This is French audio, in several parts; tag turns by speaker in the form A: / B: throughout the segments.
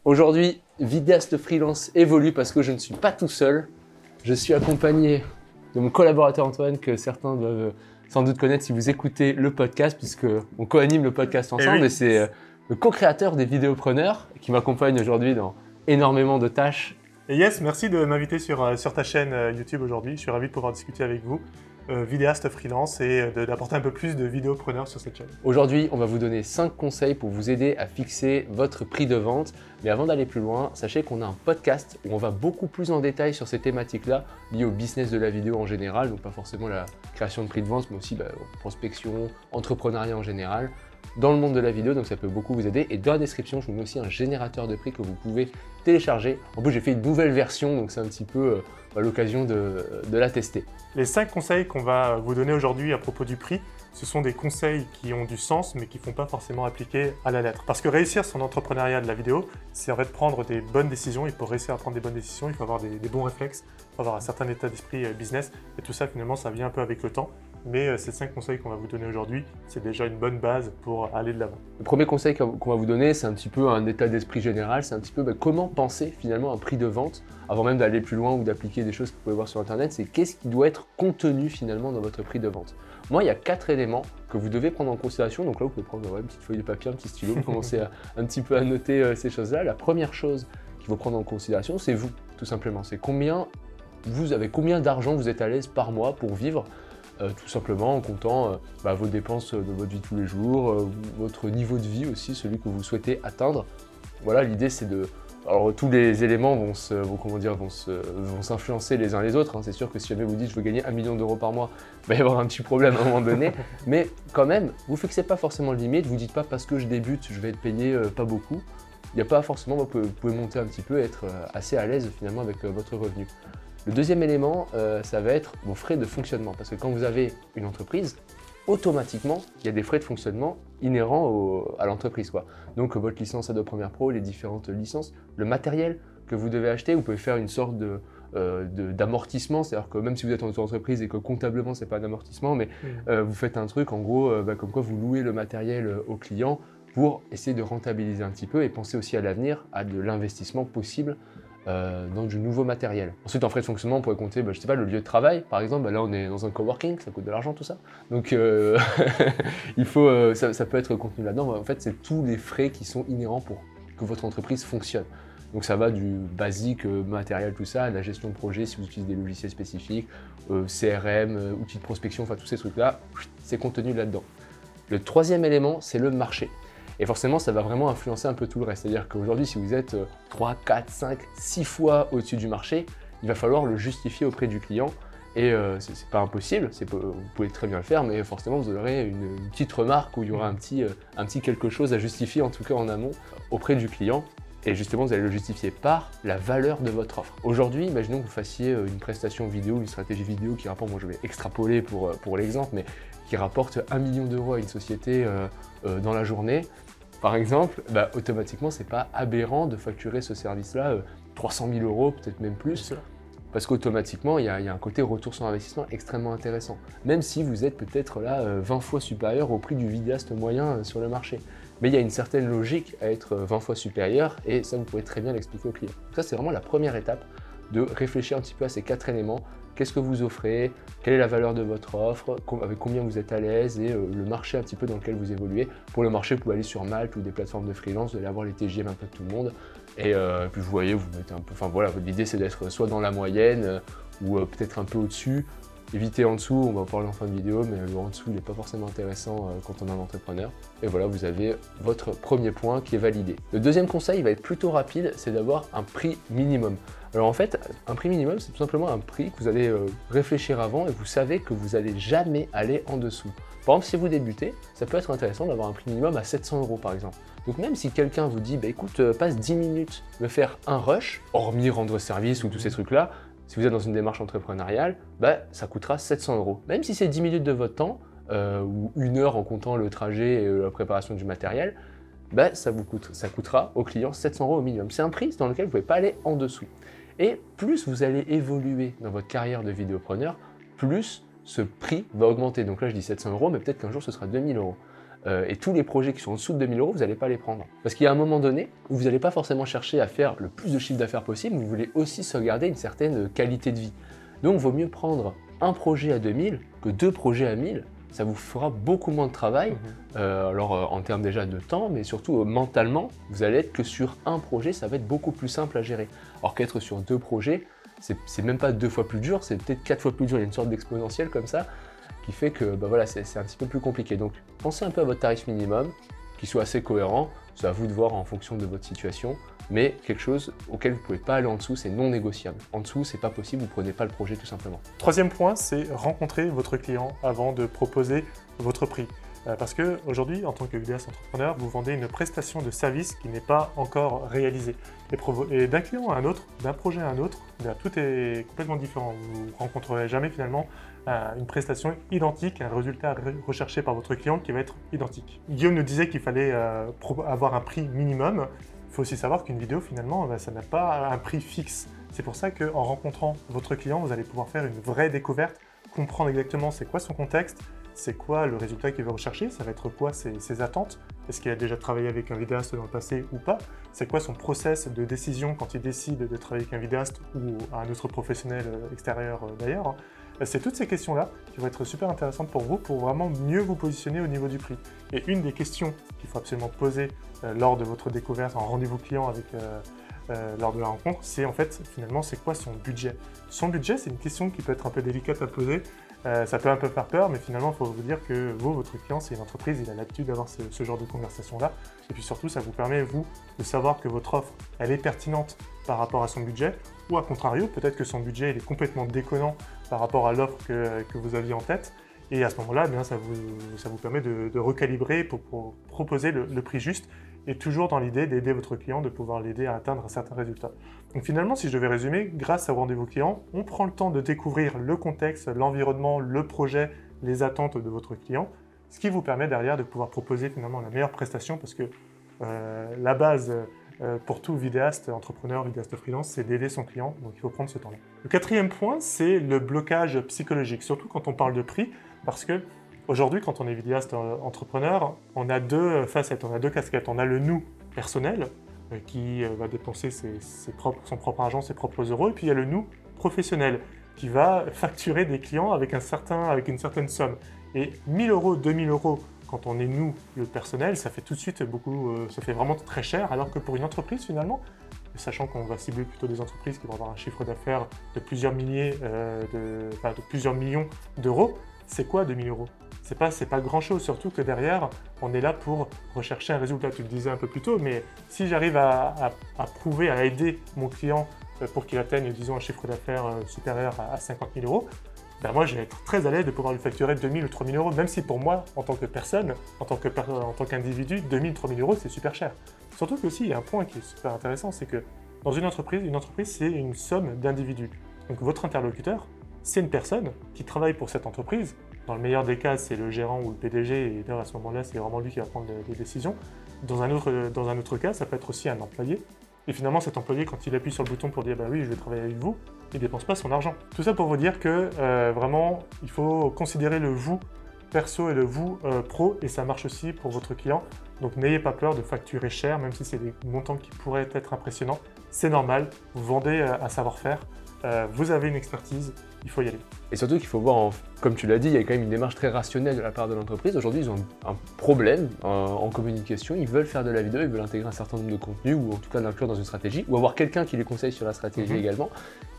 A: Aujourd'hui, Vidéaste Freelance évolue parce que je ne suis pas tout seul. Je suis accompagné de mon collaborateur Antoine, que certains doivent sans doute connaître si vous écoutez le podcast, puisqu'on co-anime le podcast ensemble. Et c'est le co-créateur des Vidéopreneurs qui m'accompagne aujourd'hui dans énormément de tâches.
B: Et yes, merci de m'inviter sur ta chaîne YouTube aujourd'hui. Je suis ravi de pouvoir discuter avec vous, vidéaste freelance, et d'apporter un peu plus de vidéopreneurs sur cette chaîne.
A: Aujourd'hui, on va vous donner 5 conseils pour vous aider à fixer votre prix de vente. Mais avant d'aller plus loin, sachez qu'on a un podcast où on va beaucoup plus en détail sur ces thématiques-là, liées au business de la vidéo en général, donc pas forcément la création de prix de vente, mais aussi prospection, entrepreneuriat en général, dans le monde de la vidéo, donc ça peut beaucoup vous aider. Et dans la description, je vous mets aussi un générateur de prix que vous pouvez télécharger. En plus, j'ai fait une nouvelle version, donc c'est un petit peu l'occasion de la tester.
B: Les 5 conseils qu'on va vous donner aujourd'hui à propos du prix, ce sont des conseils qui ont du sens, mais qui ne font pas forcément appliquer à la lettre. Parce que réussir son entrepreneuriat de la vidéo, c'est en fait prendre des bonnes décisions. Il faut réussir à prendre des bonnes décisions, il faut avoir des bons réflexes, il faut avoir un certain état d'esprit business. Et tout ça, finalement, ça vient un peu avec le temps. Mais ces 5 conseils qu'on va vous donner aujourd'hui, c'est déjà une bonne base pour aller de l'avant.
A: Le premier conseil qu'on va vous donner, c'est un petit peu un état d'esprit général, c'est un petit peu comment penser finalement un prix de vente, avant même d'aller plus loin ou d'appliquer des choses que vous pouvez voir sur Internet, c'est qu'est-ce qui doit être contenu finalement dans votre prix de vente. Moi, il y a 4 éléments que vous devez prendre en considération, donc là vous pouvez prendre une petite feuille de papier, un petit stylo, commencer un petit peu à noter ces choses-là. La première chose qu'il faut prendre en considération, c'est vous, tout simplement. C'est combien d'argent vous êtes à l'aise par mois pour vivre, tout simplement en comptant vos dépenses de votre vie de tous les jours, votre niveau de vie aussi, celui que vous souhaitez atteindre. Voilà, l'idée c'est de... Alors tous les éléments vont s'influencer les uns les autres, hein. C'est sûr que si jamais vous dites je veux gagner 1 million d'euros par mois, il va y avoir un petit problème à un moment donné, mais quand même, vous ne fixez pas forcément de limite, vous ne dites pas parce que je débute, je vais être payé pas beaucoup. Il n'y a pas forcément, vous pouvez monter un petit peu et être assez à l'aise finalement avec votre revenu. Le deuxième élément, ça va être vos frais de fonctionnement, parce que quand vous avez une entreprise, automatiquement, il y a des frais de fonctionnement inhérents à l'entreprise, quoi. Donc votre licence Adobe Premiere Pro, les différentes licences, le matériel que vous devez acheter, vous pouvez faire une sorte d'amortissement, c'est-à-dire que même si vous êtes en entreprise et que comptablement c'est pas un amortissement, mais vous faites un truc en gros comme quoi vous louez le matériel au client pour essayer de rentabiliser un petit peu et penser aussi à l'avenir, à de l'investissement possible dans du nouveau matériel. Ensuite, en frais de fonctionnement, on pourrait compter, je sais pas, le lieu de travail, par exemple. Là, on est dans un coworking, ça coûte de l'argent, tout ça. Donc, il faut, ça peut être contenu là-dedans. En fait, c'est tous les frais qui sont inhérents pour que votre entreprise fonctionne. Donc, ça va du basique, matériel, tout ça, à la gestion de projet, si vous utilisez des logiciels spécifiques, CRM, outils de prospection, enfin, tous ces trucs-là, c'est contenu là-dedans. Le troisième élément, c'est le marché. Et forcément, ça va vraiment influencer un peu tout le reste. C'est-à-dire qu'aujourd'hui, si vous êtes 3, 4, 5, 6 fois au-dessus du marché, il va falloir le justifier auprès du client. Et c'est pas impossible, vous pouvez très bien le faire, mais forcément, vous aurez une petite remarque où il y aura un petit quelque chose à justifier, en tout cas en amont, auprès du client. Et justement, vous allez le justifier par la valeur de votre offre. Aujourd'hui, imaginons que vous fassiez une prestation vidéo, une stratégie vidéo qui rapporte, moi je vais extrapoler pour l'exemple, mais qui rapporte 1 million d'euros à une société dans la journée. Par exemple, automatiquement, c'est pas aberrant de facturer ce service-là 300 000 euros, peut-être même plus, parce qu'automatiquement, il y a un côté retour sur investissement extrêmement intéressant, même si vous êtes peut-être là 20 fois supérieur au prix du vidéaste moyen sur le marché. Mais il y a une certaine logique à être 20 fois supérieur, et ça, vous pouvez très bien l'expliquer au client. Donc ça, c'est vraiment la première étape, de réfléchir un petit peu à ces 4 éléments. Qu'est-ce que vous offrez, quelle est la valeur de votre offre, avec combien vous êtes à l'aise, et le marché un petit peu dans lequel vous évoluez. Pour le marché, vous pouvez aller sur Malte ou des plateformes de freelance, vous allez avoir les TJM un peu de tout le monde. Et puis vous voyez, vous mettez un peu, enfin voilà, votre idée c'est d'être soit dans la moyenne ou peut-être un peu au-dessus. Évitez en dessous, on va en parler en fin de vidéo, mais le en dessous il n'est pas forcément intéressant quand on est un entrepreneur. Et voilà, vous avez votre premier point qui est validé. Le deuxième conseil va être plutôt rapide, c'est d'avoir un prix minimum. Alors en fait, un prix minimum, c'est tout simplement un prix que vous allez réfléchir avant et vous savez que vous n'allez jamais aller en dessous. Par exemple, si vous débutez, ça peut être intéressant d'avoir un prix minimum à 700 euros par exemple. Donc même si quelqu'un vous dit, écoute, passe 10 minutes me faire un rush, hormis rendre service ou tous ces trucs-là, si vous êtes dans une démarche entrepreneuriale, ça coûtera 700 euros. Même si c'est 10 minutes de votre temps, ou 1 heure en comptant le trajet et la préparation du matériel, ça coûtera au client 700 euros au minimum. C'est un prix dans lequel vous ne pouvez pas aller en dessous. Et plus vous allez évoluer dans votre carrière de vidéopreneur, plus ce prix va augmenter. Donc là, je dis 700 euros, mais peut-être qu'un jour, ce sera 2000 euros. et tous les projets qui sont en dessous de 2000 euros, vous n'allez pas les prendre. Parce qu'il y a un moment donné où vous n'allez pas forcément chercher à faire le plus de chiffre d'affaires possible, vous voulez aussi sauvegarder une certaine qualité de vie. Donc il vaut mieux prendre un projet à 2000 que 2 projets à 1000. Ça vous fera beaucoup moins de travail, en termes déjà de temps, mais surtout mentalement, vous allez être que sur un projet, ça va être beaucoup plus simple à gérer. Alors qu'être sur 2 projets, c'est même pas 2 fois plus dur, c'est peut-être 4 fois plus dur, il y a une sorte d'exponentielle comme ça, qui fait que voilà, c'est un petit peu plus compliqué. Donc pensez un peu à votre tarif minimum, qui soit assez cohérent, c'est à vous de voir en fonction de votre situation, mais quelque chose auquel vous ne pouvez pas aller en dessous, c'est non négociable. En dessous, c'est pas possible, vous ne prenez pas le projet tout simplement.
B: Troisième point, c'est rencontrer votre client avant de proposer votre prix. Parce qu'aujourd'hui, en tant que vidéaste entrepreneur, vous vendez une prestation de service qui n'est pas encore réalisée. Et d'un client à un autre, d'un projet à un autre, tout est complètement différent. Vous ne rencontrerez jamais finalement une prestation identique, un résultat recherché par votre client qui va être identique. Guillaume nous disait qu'il fallait avoir un prix minimum. Il faut aussi savoir qu'une vidéo, finalement, ça n'a pas un prix fixe. C'est pour ça qu'en rencontrant votre client, vous allez pouvoir faire une vraie découverte, comprendre exactement c'est quoi son contexte, c'est quoi le résultat qu'il veut rechercher, ça va être quoi ses attentes, est-ce qu'il a déjà travaillé avec un vidéaste dans le passé ou pas, c'est quoi son process de décision quand il décide de travailler avec un vidéaste ou un autre professionnel extérieur d'ailleurs. C'est toutes ces questions-là qui vont être super intéressantes pour vous, pour vraiment mieux vous positionner au niveau du prix. Et une des questions qu'il faut absolument poser lors de votre découverte en rendez-vous client lors de la rencontre, c'est en fait, finalement, c'est quoi son budget? Son budget, c'est une question qui peut être un peu délicate à poser, ça peut un peu faire peur, mais finalement, il faut vous dire que vous, votre client, c'est une entreprise, il a l'habitude d'avoir ce genre de conversation-là. Et puis surtout, ça vous permet, vous, de savoir que votre offre, elle est pertinente par rapport à son budget, ou à contrario, peut-être que son budget, il est complètement déconnant par rapport à l'offre que vous aviez en tête. Et à ce moment-là, eh bien, ça vous permet de recalibrer pour proposer le prix juste, et toujours dans l'idée d'aider votre client, de pouvoir l'aider à atteindre un certain résultat. Donc finalement, si je devais résumer, grâce au rendez-vous client, on prend le temps de découvrir le contexte, l'environnement, le projet, les attentes de votre client, ce qui vous permet derrière de pouvoir proposer finalement la meilleure prestation, parce que la base pour tout vidéaste, entrepreneur, vidéaste freelance, c'est d'aider son client, donc il faut prendre ce temps-là. Le quatrième point, c'est le blocage psychologique, surtout quand on parle de prix, parce que aujourd'hui, quand on est vidéaste entrepreneur, on a 2 facettes, on a 2 casquettes. On a le nous personnel, qui va dépenser son propre argent, ses propres euros, et puis il y a le nous professionnel, qui va facturer des clients avec une certaine somme. Et 1000 euros, 2000 euros, quand on est nous, le personnel, ça fait tout de suite ça fait vraiment très cher, alors que pour une entreprise, finalement, sachant qu'on va cibler plutôt des entreprises qui vont avoir un chiffre d'affaires de plusieurs milliers, de plusieurs millions d'euros, c'est quoi 2000 euros? C'est pas grand-chose, surtout que derrière, on est là pour rechercher un résultat. Tu le disais un peu plus tôt, mais si j'arrive à prouver, à aider mon client pour qu'il atteigne, disons, un chiffre d'affaires supérieur à 50 000 euros, ben moi, je vais être très à l'aise de pouvoir lui facturer 2000 ou 3000 euros, même si pour moi, en tant que personne, en tant qu'individu, 2000, 3000 euros, c'est super cher. Surtout qu'aussi, il y a un point qui est super intéressant, c'est que dans une entreprise, c'est une somme d'individus. Donc votre interlocuteur, c'est une personne qui travaille pour cette entreprise. Dans le meilleur des cas, c'est le gérant ou le PDG, et là, à ce moment-là, c'est vraiment lui qui va prendre les décisions. Dans un autre cas, ça peut être aussi un employé. Et finalement, cet employé, quand il appuie sur le bouton pour dire « bah oui, je vais travailler avec vous », il ne dépense pas son argent. Tout ça pour vous dire que vraiment, il faut considérer le vous perso et le vous pro, et ça marche aussi pour votre client. Donc n'ayez pas peur de facturer cher, même si c'est des montants qui pourraient être impressionnants. C'est normal, vous vendez un savoir-faire, vous avez une expertise, il faut y aller.
A: Et surtout qu'il faut voir, comme tu l'as dit, il y a quand même une démarche très rationnelle de la part de l'entreprise. Aujourd'hui, ils ont un problème en communication, ils veulent faire de la vidéo, ils veulent intégrer un certain nombre de contenus, ou en tout cas l'inclure dans une stratégie, ou avoir quelqu'un qui les conseille sur la stratégie également.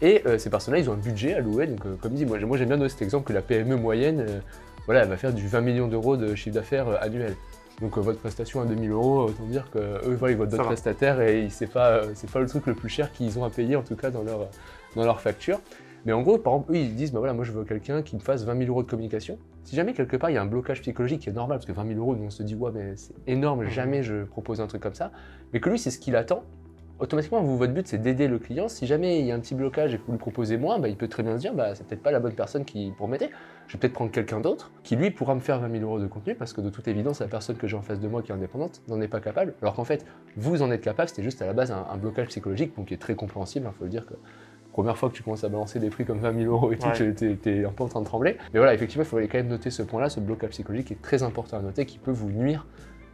A: Et ces personnes-là, ils ont un budget alloué. Donc comme dit, moi j'aime bien donner cet exemple que la PME moyenne, voilà, elle va faire du 20 millions d'euros de chiffre d'affaires annuel. Donc votre prestation à 2000 euros, autant dire qu'eux, voilà, ils voient d'autres prestataires et c'est pas le truc le plus cher qu'ils ont à payer, en tout cas dans leur facture. Mais en gros, par exemple, eux, ils disent, bah voilà, moi je veux quelqu'un qui me fasse 20 000 euros de communication. Si jamais quelque part il y a un blocage psychologique qui est normal, parce que 20 000 euros, nous on se dit, ouais, mais c'est énorme, jamais je propose un truc comme ça. Mais que lui, c'est ce qu'il attend. Automatiquement, votre but c'est d'aider le client. Si jamais il y a un petit blocage et que vous lui proposez moins, bah, il peut très bien se dire, bah, c'est peut-être pas la bonne personne pour m'aider. Je vais peut-être prendre quelqu'un d'autre qui lui pourra me faire 20 000 euros de contenu, parce que de toute évidence, la personne que j'ai en face de moi qui est indépendante n'en est pas capable. Alors qu'en fait, vous en êtes capable, c'était juste à la base un blocage psychologique, donc qui est très compréhensible, il faut le dire que Première fois que tu commences à balancer des prix comme 20 000 € et tout,
B: Ouais.
A: t'es un peu en train de trembler. Mais voilà, effectivement, il faudrait quand même noter ce point-là, ce blocage psychologique qui est très important à noter, qui peut vous nuire.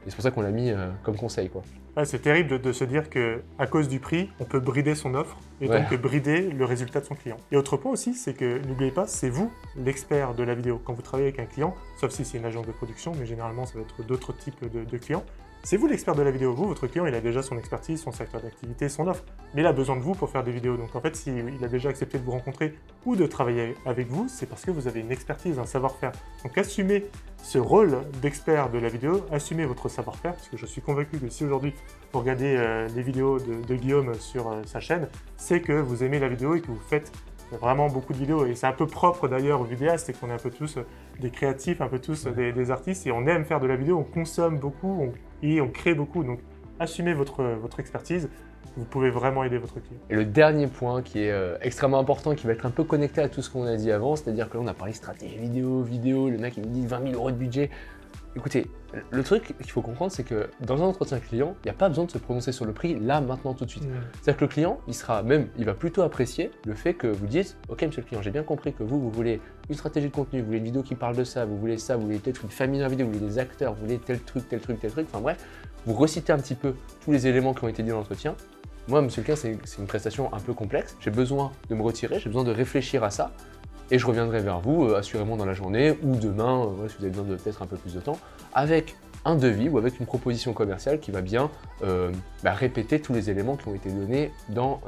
A: Et c'est pour ça qu'on l'a mis comme conseil, quoi.
B: Ouais, c'est terrible de se dire qu'à cause du prix, on peut brider son offre et
A: Ouais.
B: donc brider le résultat de son client. Et autre point aussi, c'est que n'oubliez pas, c'est vous l'expert de la vidéo. Quand vous travaillez avec un client, sauf si c'est une agence de production, mais généralement ça va être d'autres types de clients, c'est vous l'expert de la vidéo. Vous, votre client, il a déjà son expertise, son secteur d'activité, son offre, mais il a besoin de vous pour faire des vidéos. Donc en fait, s'il a déjà accepté de vous rencontrer ou de travailler avec vous, c'est parce que vous avez une expertise, un savoir-faire. Donc assumez ce rôle d'expert de la vidéo, assumez votre savoir-faire, parce que je suis convaincu que si aujourd'hui vous regardez les vidéos de Guillaume sur sa chaîne, c'est que vous aimez la vidéo et que vous faites vraiment beaucoup de vidéos. Et c'est un peu propre d'ailleurs aux vidéastes, c'est qu'on est un peu tous des créatifs, un peu tous des artistes, et on aime faire de la vidéo, on consomme beaucoup et on crée beaucoup. Donc assumez votre expertise, vous pouvez vraiment aider votre client.
A: Et le dernier point qui est extrêmement important, qui va être un peu connecté à tout ce qu'on a dit avant, c'est-à-dire que là on a parlé stratégie vidéo, le mec il me dit 20 000 € de budget. Écoutez, le truc qu'il faut comprendre, c'est que dans un entretien client, il n'y a pas besoin de se prononcer sur le prix là, maintenant, tout de suite. C'est-à-dire que le client, il va plutôt apprécier le fait que vous dites « Ok, monsieur le client, j'ai bien compris que vous voulez une stratégie de contenu, vous voulez une vidéo qui parle de ça, vous voulez peut-être une famille dans la vidéo, vous voulez des acteurs, vous voulez tel truc, enfin bref, vous recitez un petit peu tous les éléments qui ont été dit dans l'entretien. Moi, monsieur le client, c'est une prestation un peu complexe, j'ai besoin de me retirer, j'ai besoin de réfléchir à ça. Et je reviendrai vers vous, assurément dans la journée ou demain, voilà, si vous avez besoin de peut-être un peu plus de temps, avec un devis ou avec une proposition commerciale qui va bien répéter tous les éléments qui ont été donnés dans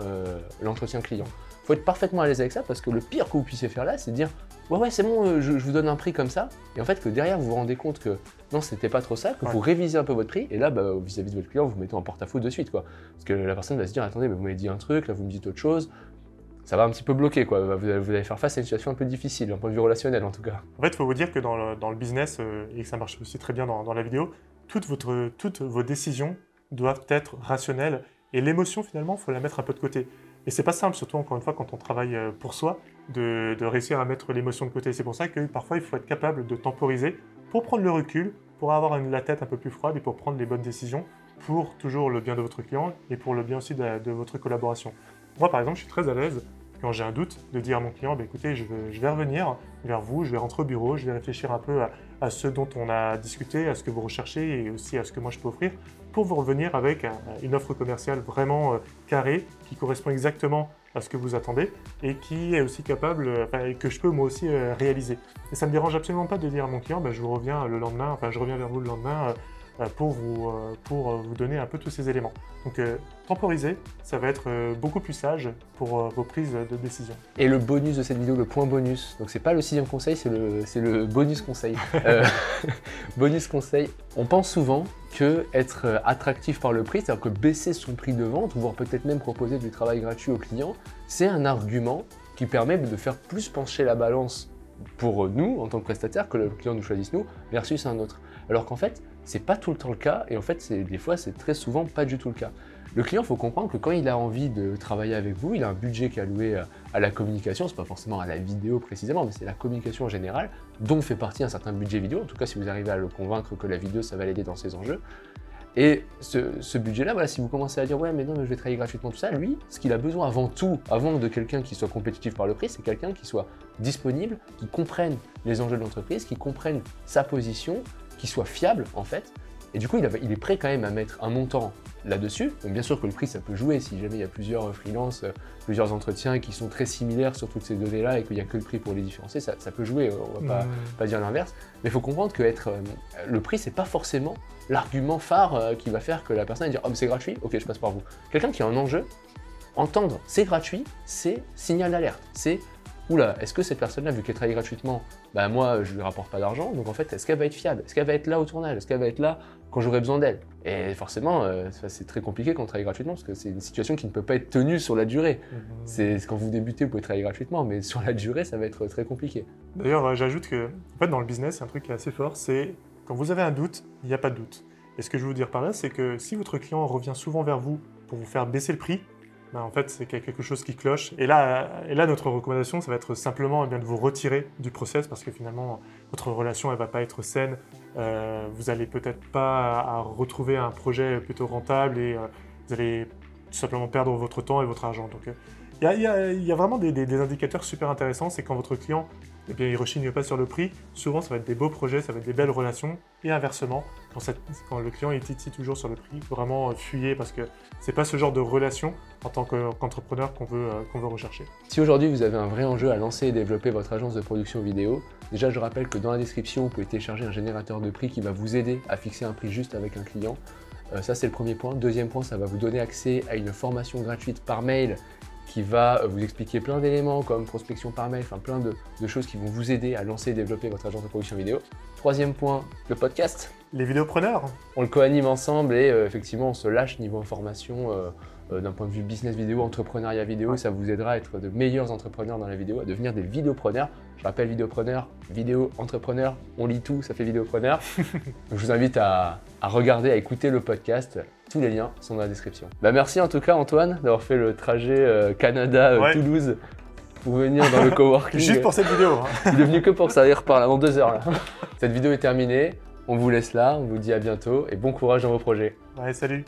A: l'entretien client. Il faut être parfaitement à l'aise avec ça parce que le pire que vous puissiez faire là, c'est de dire « Ouais, c'est bon, je vous donne un prix comme ça ». Et en fait, que derrière, vous vous rendez compte que non, c'était pas trop ça, que vous révisez un peu votre prix et là, vis-à-vis de votre client, vous mettez en porte-à-faux de suite, quoi. Parce que la personne va se dire « Attendez, mais vous m'avez dit un truc, là vous me dites autre chose ». Ça va un petit peu bloquer, quoi. Vous allez faire face à une situation un peu difficile, d'un point de vue relationnel en tout cas.
B: En fait, il faut vous dire que dans le business, et que ça marche aussi très bien dans la vidéo, toutes vos décisions doivent être rationnelles. Et l'émotion, finalement, il faut la mettre un peu de côté. Et c'est pas simple, surtout encore une fois, quand on travaille pour soi, de réussir à mettre l'émotion de côté. C'est pour ça que parfois, il faut être capable de temporiser pour prendre le recul, pour avoir la tête un peu plus froide et pour prendre les bonnes décisions pour toujours le bien de votre client et pour le bien aussi de votre collaboration. Moi, par exemple, je suis très à l'aise quand j'ai un doute de dire à mon client, écoutez, je vais revenir vers vous, je vais rentrer au bureau, je vais réfléchir un peu à ce dont on a discuté, à ce que vous recherchez et aussi à ce que moi je peux offrir pour vous revenir avec une offre commerciale vraiment carrée qui correspond exactement à ce que vous attendez et qui est aussi capable, que je peux moi aussi réaliser. Et ça ne me dérange absolument pas de dire à mon client, je vous reviens le lendemain, je reviens vers vous le lendemain pour vous donner un peu tous ces éléments. Donc temporiser, ça va être beaucoup plus sage pour vos prises de décision.
A: Et le bonus de cette vidéo, le point bonus, donc c'est pas le 6e conseil, c'est le bonus conseil. Bonus conseil, on pense souvent que être attractif par le prix, c'est-à-dire que baisser son prix de vente, voire peut-être même proposer du travail gratuit au client, c'est un argument qui permet de faire plus pencher la balance pour nous, en tant que prestataire, que le client nous choisisse nous, versus un autre. Alors qu'en fait, c'est pas tout le temps le cas, et en fait, des fois, c'est très souvent pas du tout le cas. Le client, il faut comprendre que quand il a envie de travailler avec vous, il a un budget qui est alloué à la communication, c'est pas forcément à la vidéo précisément, mais c'est la communication en général, dont fait partie un certain budget vidéo, en tout cas si vous arrivez à le convaincre que la vidéo, ça va l'aider dans ses enjeux. Et ce budget-là, voilà, si vous commencez à dire « Ouais, mais non, mais je vais travailler gratuitement, tout ça », lui, ce qu'il a besoin avant tout, avant de quelqu'un qui soit compétitif par le prix, c'est quelqu'un qui soit disponible, qui comprenne les enjeux de l'entreprise, qui comprenne sa position, qui soit fiable en fait. Et du coup, il est prêt quand même à mettre un montant là-dessus. Donc bien sûr que le prix, ça peut jouer si jamais il y a plusieurs freelances, plusieurs entretiens qui sont très similaires sur toutes ces données-là et qu'il n'y a que le prix pour les différencier, ça peut jouer, on va pas dire l'inverse. Mais il faut comprendre que le prix, c'est pas forcément l'argument phare qui va faire que la personne va dire « Oh, mais c'est gratuit, ok, je passe par vous ». Quelqu'un qui a un enjeu, entendre « c'est gratuit », c'est signal d'alerte. C'est « Oula, est-ce que cette personne-là, vu qu'elle travaille gratuitement, moi, je lui rapporte pas d'argent, donc en fait, est-ce qu'elle va être fiable? Est-ce qu'elle va être là au tournage? Est-ce qu'elle va être là quand j'aurai besoin d'elle ?» Et forcément, c'est très compliqué quand on travaille gratuitement, parce que c'est une situation qui ne peut pas être tenue sur la durée. C'est quand vous débutez, vous pouvez travailler gratuitement, mais sur la durée, ça va être très compliqué.
B: D'ailleurs, j'ajoute que, en fait, dans le business, il y a un truc qui est assez fort, c'est quand vous avez un doute, il n'y a pas de doute. Et ce que je veux vous dire par là, c'est que si votre client revient souvent vers vous pour vous faire baisser le prix, en fait, c'est qu'il y a quelque chose qui cloche. Et là, notre recommandation, ça va être simplement de vous retirer du process parce que finalement, votre relation, elle ne va pas être saine. Vous n'allez peut-être pas à retrouver un projet plutôt rentable et vous allez tout simplement perdre votre temps et votre argent. Donc, Il y a vraiment des indicateurs super intéressants, c'est quand votre client, eh bien, il ne rechigne pas sur le prix, souvent ça va être des beaux projets, ça va être des belles relations, et inversement, quand le client il titille toujours sur le prix, il faut vraiment fuyer parce que c'est pas ce genre de relation en tant qu'entrepreneur qu'on veut rechercher.
A: Si aujourd'hui vous avez un vrai enjeu à lancer et développer votre agence de production vidéo, déjà je rappelle que dans la description vous pouvez télécharger un générateur de prix qui va vous aider à fixer un prix juste avec un client. Ça c'est le premier point. Deuxième point, ça va vous donner accès à une formation gratuite par mail qui va vous expliquer plein d'éléments comme prospection par mail, enfin plein de choses qui vont vous aider à lancer et développer votre agence de production vidéo. Troisième point, le podcast.
B: Les vidéopreneurs.
A: On le co-anime ensemble et effectivement on se lâche niveau information d'un point de vue business vidéo, entrepreneuriat vidéo. Ça vous aidera à être de meilleurs entrepreneurs dans la vidéo, à devenir des vidéopreneurs. Je rappelle vidéopreneur, vidéo, entrepreneur, on lit tout, ça fait vidéopreneur. Donc je vous invite à regarder, à écouter le podcast. Tous les liens sont dans la description. Merci en tout cas Antoine d'avoir fait le trajet Canada-Toulouse pour venir dans le coworking.
B: Juste pour cette vidéo.
A: Il est venu que pour ça, il repart là dans 2 heures. Là. Cette vidéo est terminée, on vous laisse là, on vous dit à bientôt et bon courage dans vos projets.
B: Ouais, salut.